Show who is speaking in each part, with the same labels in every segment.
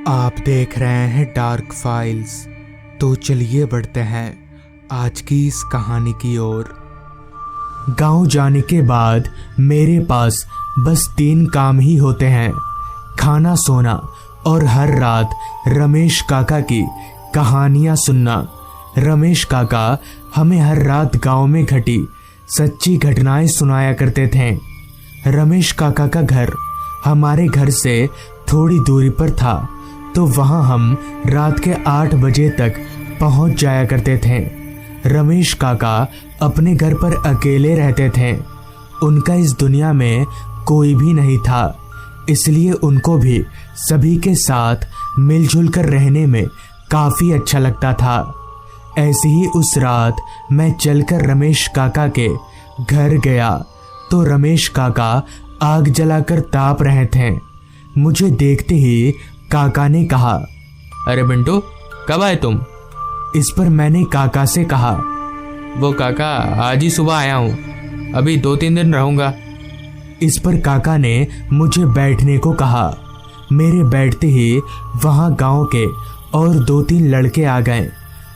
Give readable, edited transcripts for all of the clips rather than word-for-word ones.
Speaker 1: आप देख रहे हैं डार्क फाइल्स। तो चलिए बढ़ते हैं आज की इस कहानी की ओर। गांव जाने के बाद मेरे पास बस 3 काम ही होते हैं, खाना, सोना और हर रात रमेश काका की कहानियां सुनना। रमेश काका हमें हर रात गांव में घटी सच्ची घटनाएं सुनाया करते थे। रमेश काका का घर हमारे घर से थोड़ी दूरी पर था, तो वहां हम रात के 8 बजे तक पहुंच जाया करते थे। रमेश काका अपने घर पर अकेले रहते थे। उनका इस दुनिया में कोई भी नहीं था, इसलिए उनको भी सभी के साथ मिलजुल कर रहने में काफी अच्छा लगता था। ऐसे ही उस रात मैं चलकर रमेश काका के घर गया तो रमेश काका आग जलाकर ताप रहे थे। मुझे देखते ही काका ने कहा,
Speaker 2: अरे बिंटू, कब आए तुम?
Speaker 1: इस पर मैंने काका से कहा,
Speaker 2: वो काका, आज ही सुबह आया हूँ, अभी 2-3 दिन रहूंगा।
Speaker 1: इस पर काका ने मुझे बैठने को कहा। मेरे बैठते ही वहां गांव के और 2-3 लड़के आ गए,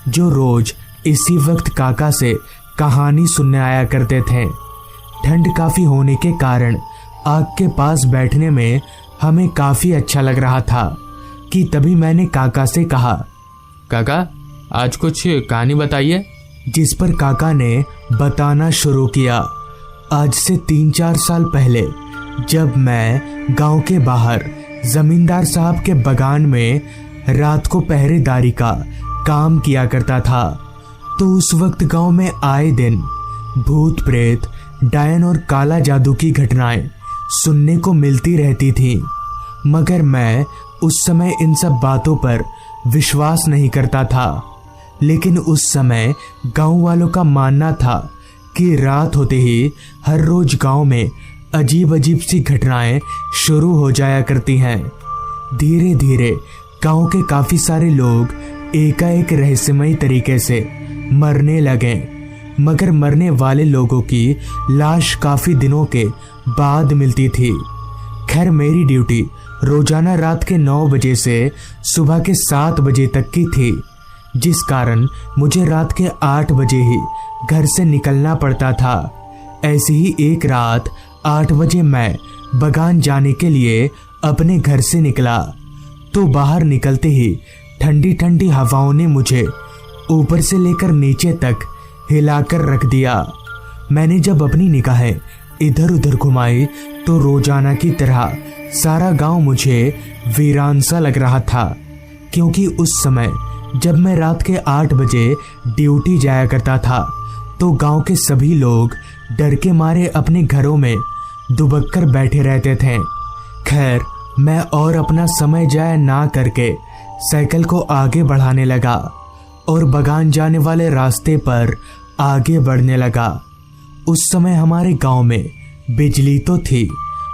Speaker 1: जो रोज इसी वक्त काका से कहानी सुनने आया करते थे। ठंड काफी होने के कारण आग के पास बैठने में हमें काफी अच्छा लग रहा था कि तभी मैंने काका से कहा,
Speaker 2: काका, आज कुछ कहानी बताइए।
Speaker 1: जिस पर काका ने बताना शुरू किया। आज से 3-4 साल पहले जब मैं गांव के बाहर जमींदार साहब के बगान में रात को पहरेदारी का काम किया करता था, तो उस वक्त गांव में आए दिन भूत प्रेत, डायन और काला जादू की घटनाएं सुनने को मिलती रहती थी। मगर मैं उस समय इन सब बातों पर विश्वास नहीं करता था। लेकिन उस समय गांव वालों का मानना था कि रात होते ही हर रोज गांव में अजीब अजीब सी घटनाएं शुरू हो जाया करती हैं। धीरे धीरे गांव के काफी सारे लोग एकाएक रहस्यमयी तरीके से मरने लगे, मगर मरने वाले लोगों की लाश काफी दिनों के बाद मिलती थी। खैर, मेरी ड्यूटी रोजाना रात के 9 बजे से सुबह के 7 बजे तक की थी, जिस कारण मुझे रात के 8 बजे ही घर से निकलना पड़ता था। ऐसी ही एक रात 8 बजे मैं बगान जाने के लिए अपने घर से निकला, तो बाहर निकलते ही ठंडी ठंडी हवाओं ने मुझे ऊपर से लेकर नीचे तक हिलाकर रख दिया। मैंने जब अपनी निगाहें इधर उधर घुमाई तो रोजाना की तरह सारा गांव मुझे वीरान सा लग रहा था, क्योंकि उस समय जब मैं रात के 8 बजे ड्यूटी जाया करता था तो गांव के सभी लोग डर के मारे अपने घरों में दुबक कर बैठे रहते थे। खैर, मैं और अपना समय जाया ना करके साइकिल को आगे बढ़ाने लगा और बगान जाने वाले रास्ते पर आगे बढ़ने लगा। उस समय हमारे गांव में बिजली तो थी,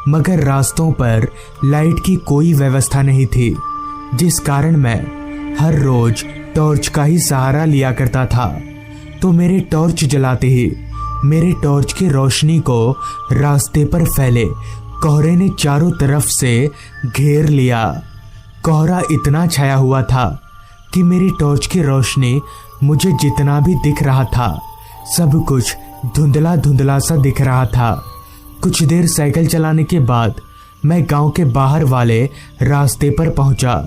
Speaker 1: मगर रास्तों पर लाइट की कोई व्यवस्था नहीं थी, जिस कारण मैं हर रोज टॉर्च का ही सहारा लिया करता था। तो मेरे टॉर्च जलाते ही मेरे टॉर्च की रोशनी को रास्ते पर फैले कोहरे ने चारों तरफ से घेर लिया। कोहरा इतना छाया हुआ था कि मेरी टॉर्च की रोशनी मुझे जितना भी दिख रहा था, सब कुछ धुंधला धुंधला सा दिख रहा था। कुछ देर साइकिल चलाने के बाद मैं गांव के बाहर वाले रास्ते पर पहुंचा,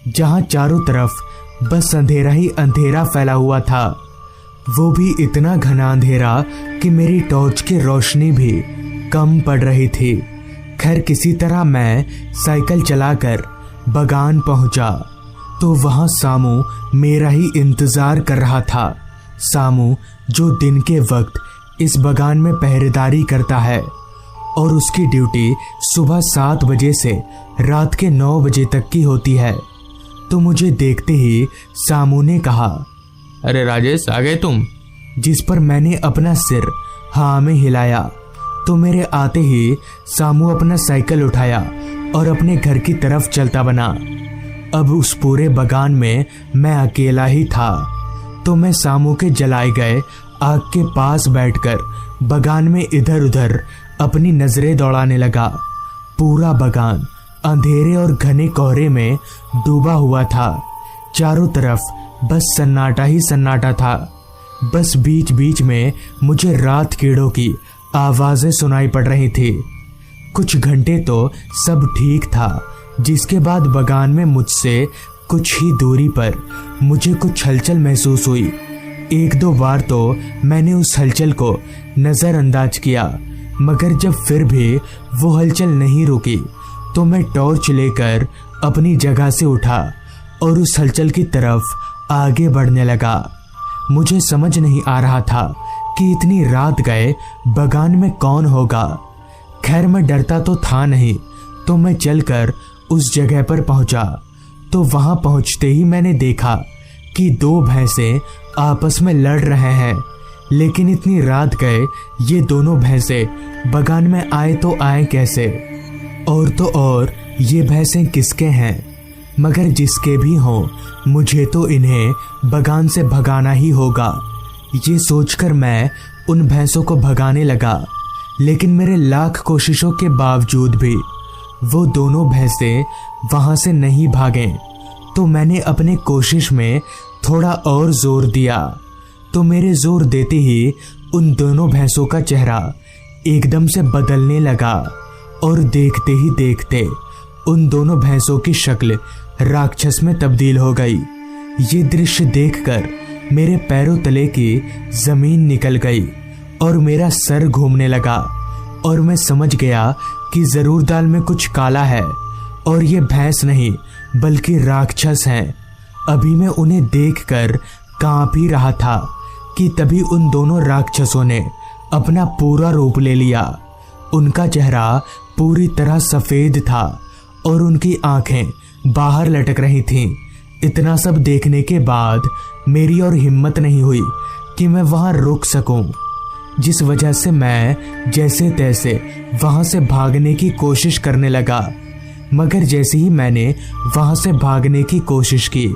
Speaker 1: जहां चारों तरफ बस अंधेरा ही अंधेरा फैला हुआ था। वो भी इतना घना अंधेरा कि मेरी टॉर्च की रोशनी भी कम पड़ रही थी। खैर, किसी तरह मैं साइकिल चलाकर बगान पहुंचा तो वहां सामू मेरा ही इंतजार कर रहा था। सामू जो दिन के वक्त इस बगान में पहरेदारी करता है और उसकी ड्यूटी सुबह 7 बजे से रात के 9 बजे तक की होती है। तो मुझे देखते ही सामू ने कहा,
Speaker 2: अरे राजेश, आ गए तुम?
Speaker 1: जिस पर मैंने अपना सिर हाँ में हिलाया तो मेरे आते ही सामू अपना साइकिल उठाया और अपने घर की तरफ चलता बना। अब उस पूरे बगान में मैं अकेला ही था, तो मैं सामू के जलाए गए आग के पास बैठकर बगान में इधर उधर अपनी नजरें दौड़ाने लगा। पूरा बगान अंधेरे और घने कोहरे में डूबा हुआ था। चारों तरफ बस सन्नाटा ही सन्नाटा था। बस बीच बीच में मुझे रात कीड़ों की आवाजें सुनाई पड़ रही थी। कुछ घंटे तो सब ठीक था, जिसके बाद बगान में मुझसे कुछ ही दूरी पर मुझे कुछ हलचल महसूस हुई। एक दो बार तो मैंने उस हलचल को नज़रअंदाज किया, मगर जब फिर भी वो हलचल नहीं रुकी तो मैं टॉर्च लेकर अपनी जगह से उठा और उस हलचल की तरफ आगे बढ़ने लगा। मुझे समझ नहीं आ रहा था कि इतनी रात गए बगान में कौन होगा। खैर मैं डरता तो था नहीं, तो मैं चलकर उस जगह पर पहुंचा। तो वहां पहुंचते ही मैंने देखा कि दो भैंसे आपस में लड़ रहे हैं। लेकिन इतनी रात गए ये दोनों भैंसे बगान में आए तो आए कैसे? और तो और ये भैंसे किसके हैं? मगर जिसके भी हों, मुझे तो इन्हें बगान से भगाना ही होगा। ये सोचकर मैं उन भैंसों को भगाने लगा, लेकिन मेरे लाख कोशिशों के बावजूद भी वो दोनों भैंसे वहां से नहीं भागे। तो मैंने अपने कोशिश में थोड़ा और जोर दिया, तो मेरे जोर देते ही उन दोनों भैंसों का चेहरा एकदम से बदलने लगा और देखते ही देखते उन दोनों भैंसों की शक्ल राक्षस में तब्दील हो गई। ये दृश्य देखकर मेरे पैरों तले की जमीन निकल गई और मेरा सर घूमने लगा और मैं समझ गया कि जरूर दाल में कुछ काला है और ये भैंस नहीं बल्कि राक्षस हैं। अभी मैं उन्हें देखकर कांप ही रहा था कि तभी उन दोनों राक्षसों ने अपना पूरा रूप ले लिया। उनका चेहरा पूरी तरह सफेद था और उनकी आंखें बाहर लटक रही थीं। इतना सब देखने के बाद मेरी और हिम्मत नहीं हुई कि मैं वहां रुक सकूं, जिस वजह से मैं जैसे तैसे वहां से भागने की कोशिश करने लगा। मगर जैसे ही मैंने वहां से भागने की कोशिश की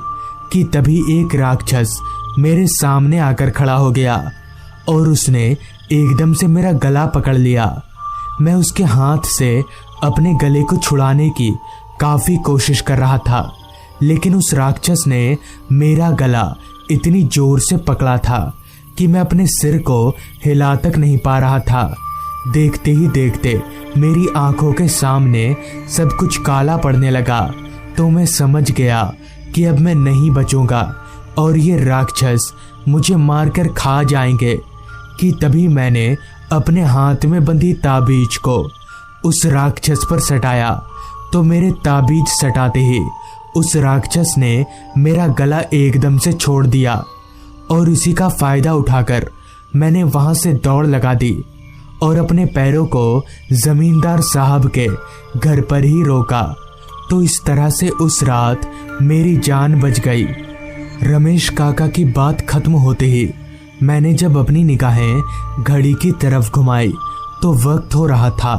Speaker 1: कि तभी एक राक्षस मेरे सामने आकर खड़ा हो गया और उसने एकदम से मेरा गला पकड़ लिया। मैं उसके हाथ से अपने गले को छुड़ाने की काफी कोशिश कर रहा था, लेकिन उस राक्षस ने मेरा गला इतनी जोर से पकड़ा था कि मैं अपने सिर को हिला तक नहीं पा रहा था। देखते ही देखते मेरी आंखों के सामने सब कुछ काला पड़ने लगा। तो मैं समझ गया कि अब मैं नहीं बचूंगा और ये राक्षस मुझे मारकर खा जाएंगे। कि तभी मैंने अपने हाथ में बंधी ताबीज को उस राक्षस पर सटाया। तो मेरे ताबीज सटाते ही उस राक्षस ने मेरा गला एकदम से छोड़ दिया और इसी का फायदा उठाकर मैंने वहां से दौड़ लगा दी और अपने पैरों को जमींदार साहब के घर पर ही रोका। तो इस तरह से उस रात मेरी जान बच गई। रमेश काका की बात खत्म होते ही मैंने जब अपनी निगाहें घड़ी की तरफ घुमाई तो वक्त हो रहा था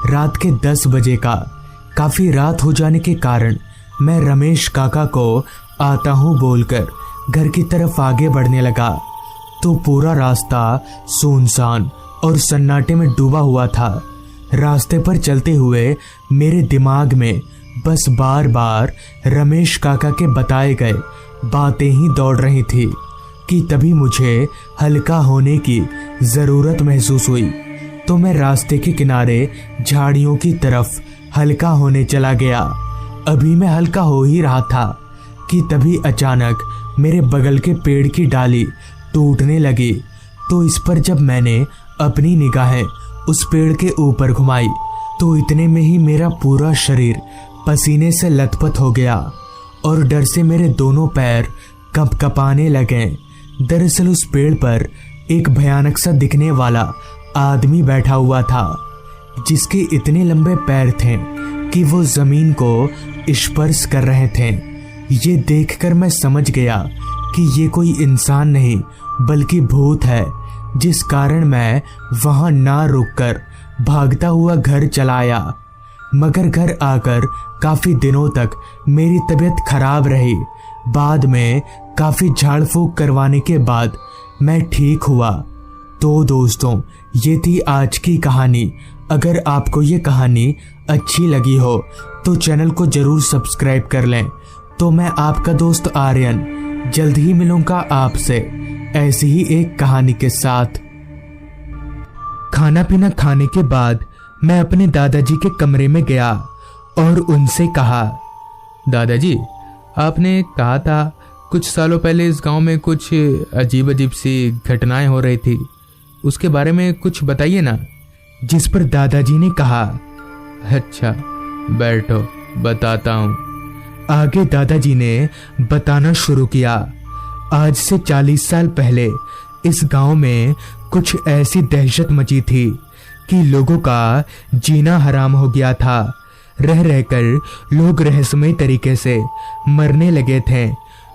Speaker 1: रात के 10 बजे का। काफी रात हो जाने के कारण मैं रमेश काका को आता हूँ बोलकर घर की तरफ आगे बढ़ने लगा। तो पूरा रास्ता सुनसान और सन्नाटे में डूबा हुआ था। रास्ते पर चलते हुए मेरे दिमाग में बस बार बार रमेश काका के बताए गए बातें ही दौड़ रही थी कि तभी मुझे हल्का होने की ज़रूरत महसूस हुई। तो मैं रास्ते के किनारे झाड़ियों की तरफ हल्का होने चला गया। अभी मैं हल्का हो ही रहा था कि तभी अचानक मेरे बगल के पेड़ की डाली टूटने लगी। तो इस पर जब मैंने अपनी निगाहें उस पेड़ के ऊपर घुमाई तो इतने में ही मेरा पूरा शरीर पसीने से लथपथ हो गया और डर से मेरे दोनों पैर कंपकपाने लगे। दरअसल उस पेड़ पर एक भयानक सा दिखने वाला आदमी बैठा हुआ था, जिसके इतने लंबे पैर थे कि वो जमीन को स्पर्श कर रहे थे। ये देखकर मैं समझ गया कि ये कोई इंसान नहीं बल्कि भूत है, जिस कारण मैं वहां ना रुककर भागता हुआ घर चला आया। मगर घर आकर काफी दिनों तक मेरी तबीयत खराब रही। बाद में काफी झाड़ फूक करवाने के बाद मैं ठीक हुआ। तो दोस्तों, ये थी आज की कहानी। अगर आपको ये कहानी अच्छी लगी हो तो चैनल को जरूर सब्सक्राइब कर लें। तो मैं आपका दोस्त आर्यन जल्द ही मिलूंगा आपसे ऐसी ही एक कहानी के साथ। खाना पीना खाने के बाद मैं अपने दादाजी के कमरे में गया और उनसे कहा,
Speaker 2: दादाजी, आपने कहा था कुछ सालों पहले इस गांव में कुछ अजीब अजीब सी घटनाएं हो रही थी, उसके बारे में कुछ बताइए ना।
Speaker 1: जिस पर दादाजी ने कहा,
Speaker 2: अच्छा बैठो, बताता हूँ।
Speaker 1: आगे दादाजी ने बताना शुरू किया। आज से 40 साल पहले इस गांव में कुछ ऐसी दहशत मची थी कि लोगों का जीना हराम हो गया था। रह रहकर लोग रहस्यमय तरीके से मरने लगे थे,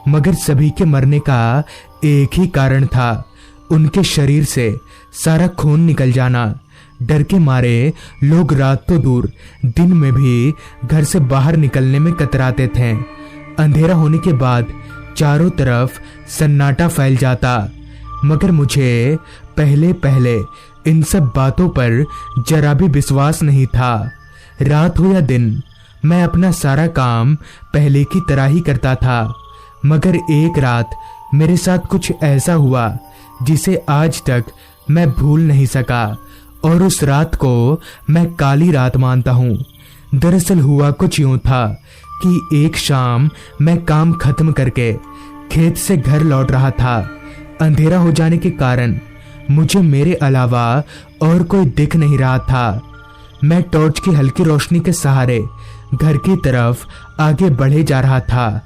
Speaker 1: मगर सभी के मरने का एक ही कारण था, उनके शरीर से सारा खून निकल जाना। डर के मारे लोग रात तो दूर दिन में भी घर से बाहर निकलने में कतराते थे। अंधेरा होने के बाद चारों तरफ सन्नाटा फैल जाता, मगर मुझे पहले पहले इन सब बातों पर जरा भी विश्वास नहीं था। रात हो या दिन मैं अपना सारा काम पहले की तरह ही करता था, मगर एक रात मेरे साथ कुछ ऐसा हुआ जिसे आज तक मैं भूल नहीं सका, और उस रात को मैं काली रात मानता हूँ। दरअसल हुआ कुछ यूं था कि एक शाम मैं काम खत्म करके खेत से घर लौट रहा था। अंधेरा हो जाने के कारण मुझे मेरे अलावा और कोई दिख नहीं रहा था। मैं टॉर्च की हल्की रोशनी के सहारे घर की तरफ आगे बढ़े जा रहा था।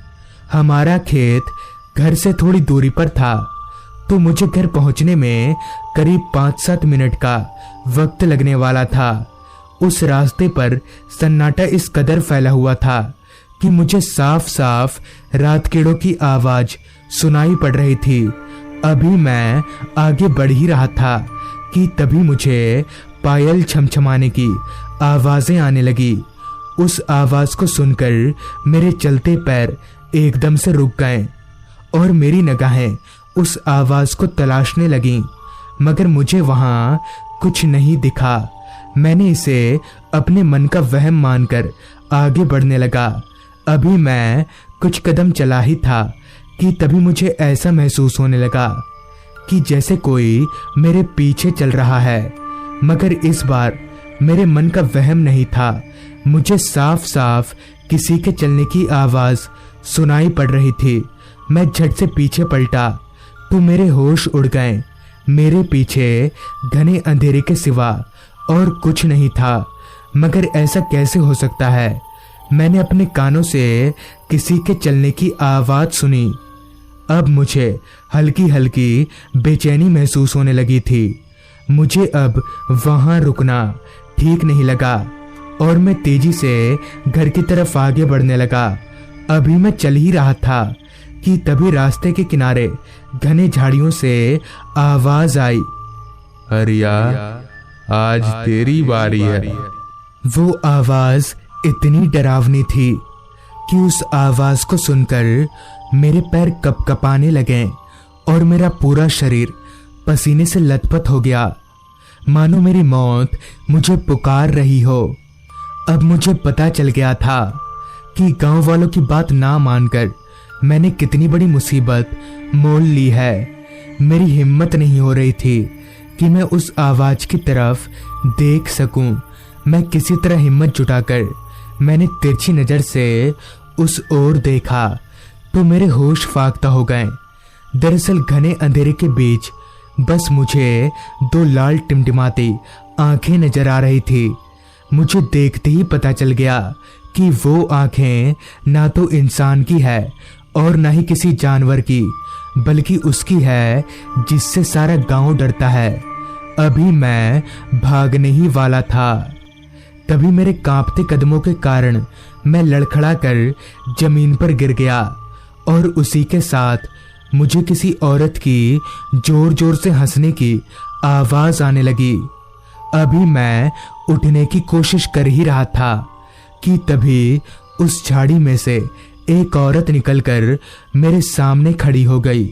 Speaker 1: हमारा खेत घर से थोड़ी दूरी पर था, तो मुझे घर पहुंचने में करीब 5-7 मिनट का वक्त लगने वाला था। उस रास्ते पर सन्नाटा इस कदर फैला हुआ था कि मुझे साफ साफ रात कीड़ों की आवाज सुनाई पड़ रही थी। अभी मैं आगे बढ़ ही रहा था कि तभी मुझे पायल छमछमाने की आवाजें आने लगी। उस आवाज को सुनकर मेरे चलते पैर एकदम से रुक गए और मेरी निगाहें उस आवाज को तलाशने लगीं, मगर मुझे वहां कुछ नहीं दिखा। मैंने इसे अपने मन का वहम मानकर आगे बढ़ने लगा। अभी मैं कुछ कदम चला ही था कि तभी मुझे ऐसा महसूस होने लगा कि जैसे कोई मेरे पीछे चल रहा है, मगर इस बार मेरे मन का वहम नहीं था। मुझे साफ साफ किसी के चलने की आवाज सुनाई पड़ रही थी। मैं झट से पीछे पलटा तो मेरे होश उड़ गए। मेरे पीछे घने अंधेरे के सिवा और कुछ नहीं था, मगर ऐसा कैसे हो सकता है? मैंने अपने कानों से किसी के चलने की आवाज सुनी। अब मुझे हल्की हल्की बेचैनी महसूस होने लगी थी। मुझे अब वहां रुकना ठीक नहीं लगा और मैं तेजी से घर की तरफ आगे बढ़ने लगा। अभी मैं चल ही रहा था कि तभी रास्ते के किनारे घने झाड़ियों से आवाज आई,
Speaker 2: हरिया, आज तेरी बारी है।
Speaker 1: वो आवाज इतनी डरावनी थी कि उस आवाज को सुनकर मेरे पैर कपकपाने लगे और मेरा पूरा शरीर पसीने से लथपथ हो गया, मानो मेरी मौत मुझे पुकार रही हो। अब मुझे पता चल गया था कि गांव वालों की बात ना मानकर मैंने कितनी बड़ी मुसीबत मोल ली है। मेरी हिम्मत नहीं हो रही थी कि मैं उस आवाज की तरफ देख सकूं। मैं किसी तरह हिम्मत जुटाकर मैंने तिरछी नजर से उस ओर देखा तो मेरे होश फाख्ता हो गए। दरअसल घने अंधेरे के बीच बस मुझे 2 लाल टिमटिमाती आंखें नजर आ रही थी। मुझे देखते ही पता चल गया कि वो आंखें ना तो इंसान की है और ना ही किसी जानवर की, बल्कि उसकी है जिससे सारा गांव डरता है। अभी मैं भागने ही वाला था, तभी मेरे कांपते कदमों के कारण मैं लड़खड़ा कर जमीन पर गिर गया और उसी के साथ मुझे किसी औरत की जोर जोर से हंसने की आवाज आने लगी। अभी मैं उठने की कोशिश कर ही रहा था कि तभी उस झाड़ी में से एक औरत निकलकर मेरे सामने खड़ी हो गई।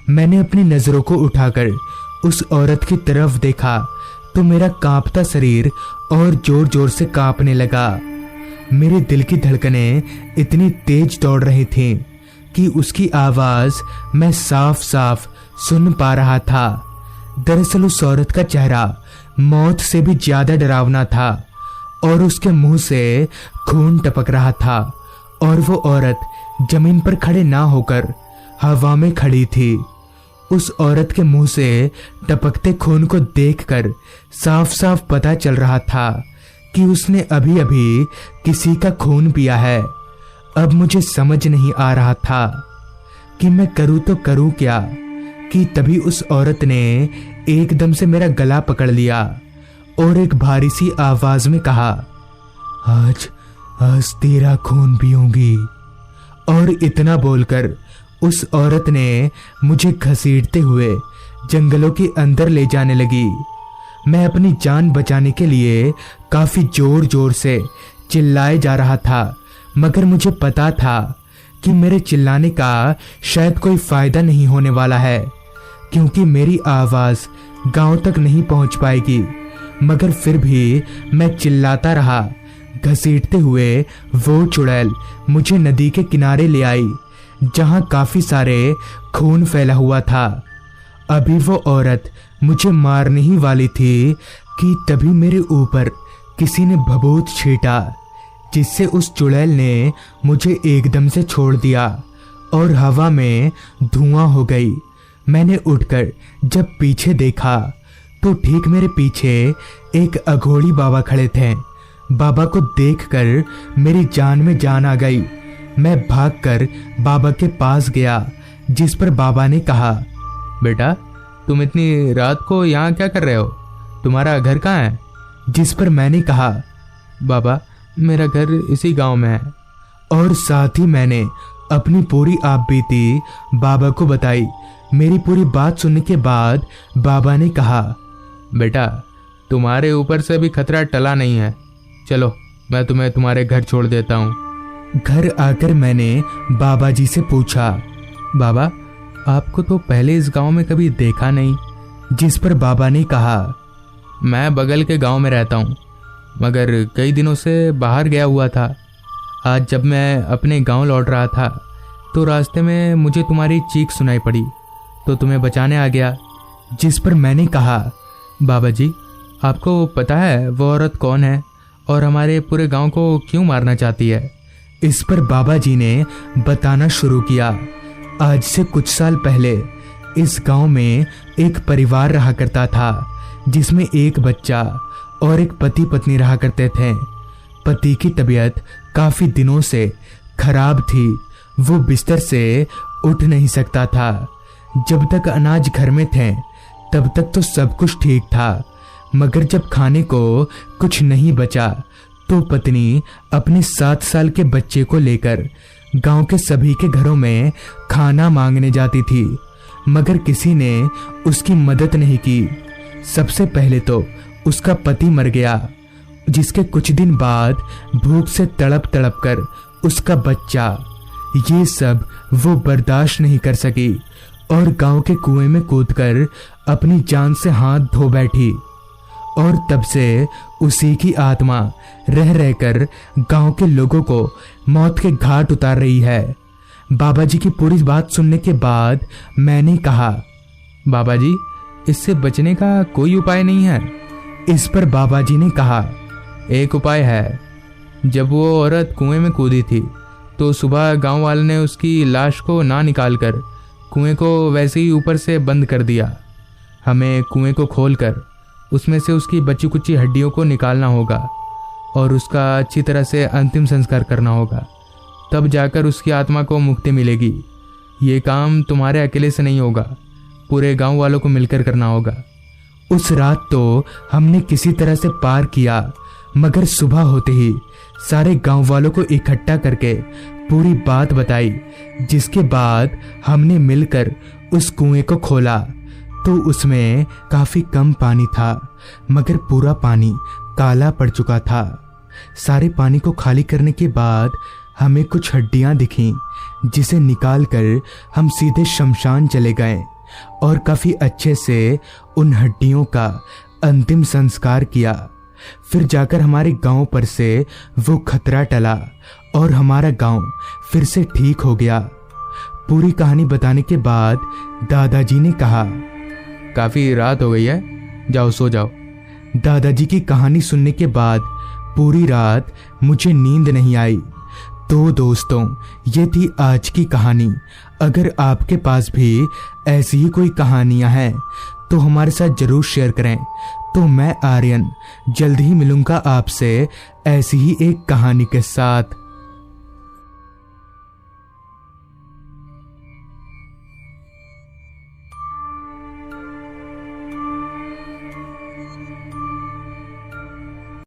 Speaker 1: मैंने अपनी नजरों को उठाकर उस औरत की तरफ देखा तो मेरा कांपता शरीर और जोर जोर से कांपने लगा। मेरे दिल की धड़कनें इतनी तेज दौड़ रही थीं कि उसकी आवाज मैं साफ साफ सुन पा रहा था। दरअसल उस औरत का चेहरा मौत से भी ज्यादा डरावना था और उसके मुंह से खून टपक रहा था और वो औरत जमीन पर खड़े ना होकर हवा में खड़ी थी। उस औरत के मुंह से टपकते खून को देखकर साफ साफ पता चल रहा था कि उसने अभी अभी किसी का खून पिया है। अब मुझे समझ नहीं आ रहा था कि मैं करूं तो करूं क्या, कि तभी उस औरत ने एकदम से मेरा गला पकड़ लिया और एक भारी सी आवाज में कहा, आज तेरा खून पीऊंगी। और इतना बोलकर उस औरत ने मुझे घसीटते हुए जंगलों के अंदर ले जाने लगी। मैं अपनी जान बचाने के लिए काफी जोर जोर से चिल्लाए जा रहा था, मगर मुझे पता था कि मेरे चिल्लाने का शायद कोई फायदा नहीं होने वाला है, क्योंकि मेरी आवाज गांव तक नहीं पहुंच पाएगी। मगर फिर भी मैं चिल्लाता रहा। घसीटते हुए वो चुड़ैल मुझे नदी के किनारे ले आई, जहां काफी सारे खून फैला हुआ था। अभी वो औरत मुझे मारने ही वाली थी कि तभी मेरे ऊपर किसी ने भभूत छींटा, जिससे उस चुड़ैल ने मुझे एकदम से छोड़ दिया और हवा में धुआं हो गई। मैंने उठकर जब पीछे देखा तो ठीक मेरे पीछे एक अघोड़ी बाबा खड़े थे। बाबा को देखकर मेरी जान में जान आ गई। मैं भागकर बाबा के पास गया, जिस पर बाबा ने कहा,
Speaker 2: बेटा तुम इतनी रात को यहाँ क्या कर रहे हो? तुम्हारा घर कहाँ है?
Speaker 1: जिस पर मैंने कहा,
Speaker 2: बाबा मेरा घर इसी गांव में है।
Speaker 1: और साथ ही मैंने अपनी पूरी आपबीती बाबा को बताई। मेरी पूरी बात सुनने के बाद बाबा ने कहा,
Speaker 2: बेटा तुम्हारे ऊपर से भी खतरा टला नहीं है, चलो मैं तुम्हें तुम्हारे घर छोड़ देता हूँ।
Speaker 1: घर आकर मैंने बाबा जी से पूछा,
Speaker 2: बाबा आपको तो पहले इस गांव में कभी देखा नहीं।
Speaker 1: जिस पर बाबा ने कहा,
Speaker 2: मैं बगल के गांव में रहता हूँ, मगर कई दिनों से बाहर गया हुआ था। आज जब मैं अपने गांव लौट रहा था तो रास्ते में मुझे तुम्हारी चीख सुनाई पड़ी, तो तुम्हें बचाने आ गया।
Speaker 1: जिस पर मैंने कहा,
Speaker 2: बाबा जी आपको पता है वो औरत कौन है और हमारे पूरे गांव को क्यों मारना चाहती है?
Speaker 1: इस पर बाबा जी ने बताना शुरू किया। आज से कुछ साल पहले इस गांव में एक परिवार रहा करता था, जिसमें एक बच्चा और एक पति पत्नी रहा करते थे। पति की तबीयत काफी दिनों से खराब थी, वो बिस्तर से उठ नहीं सकता था। जब तक अनाज घर में थे तब तक तो सब कुछ ठीक था, मगर जब खाने को कुछ नहीं बचा तो पत्नी अपने 7 साल के बच्चे को लेकर गांव के सभी के घरों में खाना मांगने जाती थी, मगर किसी ने उसकी मदद नहीं की। सबसे पहले तो उसका पति मर गया, जिसके कुछ दिन बाद भूख से तड़प तड़प कर उसका बच्चा। ये सब वो बर्दाश्त नहीं कर सकी और गांव के कुएं में कूदकर अपनी जान से हाथ धो बैठी। और तब से उसी की आत्मा रह रहकर गांव के लोगों को मौत के घाट उतार रही है। बाबा जी की पूरी बात सुनने के बाद मैंने कहा,
Speaker 2: बाबा जी इससे बचने का कोई उपाय नहीं है?
Speaker 1: इस पर बाबा जी ने कहा,
Speaker 2: एक उपाय है। जब वो औरत कुएं में कूदी थी तो सुबह गांव वाले ने उसकी लाश को ना निकालकर कुएं को वैसे ही ऊपर से बंद कर दिया। हमें कुएं को खोलकर उसमें से उसकी बची कुची हड्डियों को निकालना होगा और उसका अच्छी तरह से अंतिम संस्कार करना होगा, तब जाकर उसकी आत्मा को मुक्ति मिलेगी। ये काम तुम्हारे अकेले से नहीं होगा, पूरे गांव वालों को मिलकर करना होगा।
Speaker 1: उस रात तो हमने किसी तरह से पार किया, मगर सुबह होते ही सारे गांव वालों को इकट्ठा करके पूरी बात बताई, जिसके बाद हमने मिलकर उस कुएं को खोला तो उसमें काफी कम पानी था, मगर पूरा पानी काला पड़ चुका था। सारे पानी को खाली करने के बाद हमें कुछ हड्डियां दिखीं, जिसे निकालकर हम सीधे शमशान चले गए और काफी अच्छे से उन हड्डियों का अंतिम संस्कार किया। फिर जाकर हमारे गांव पर से वो खतरा टला और हमारा गांव फिर से ठीक हो गया। पूरी कहानी बताने के बाद दादाजी ने कहा,
Speaker 2: काफ़ी रात हो गई है, जाओ सो जाओ।
Speaker 1: दादाजी की कहानी सुनने के बाद पूरी रात मुझे नींद नहीं आई। तो दोस्तों, ये थी आज की कहानी। अगर आपके पास भी ऐसी ही कोई कहानियां हैं तो हमारे साथ जरूर शेयर करें। तो मैं आर्यन जल्द ही मिलूंगा आपसे ऐसी ही एक कहानी के साथ।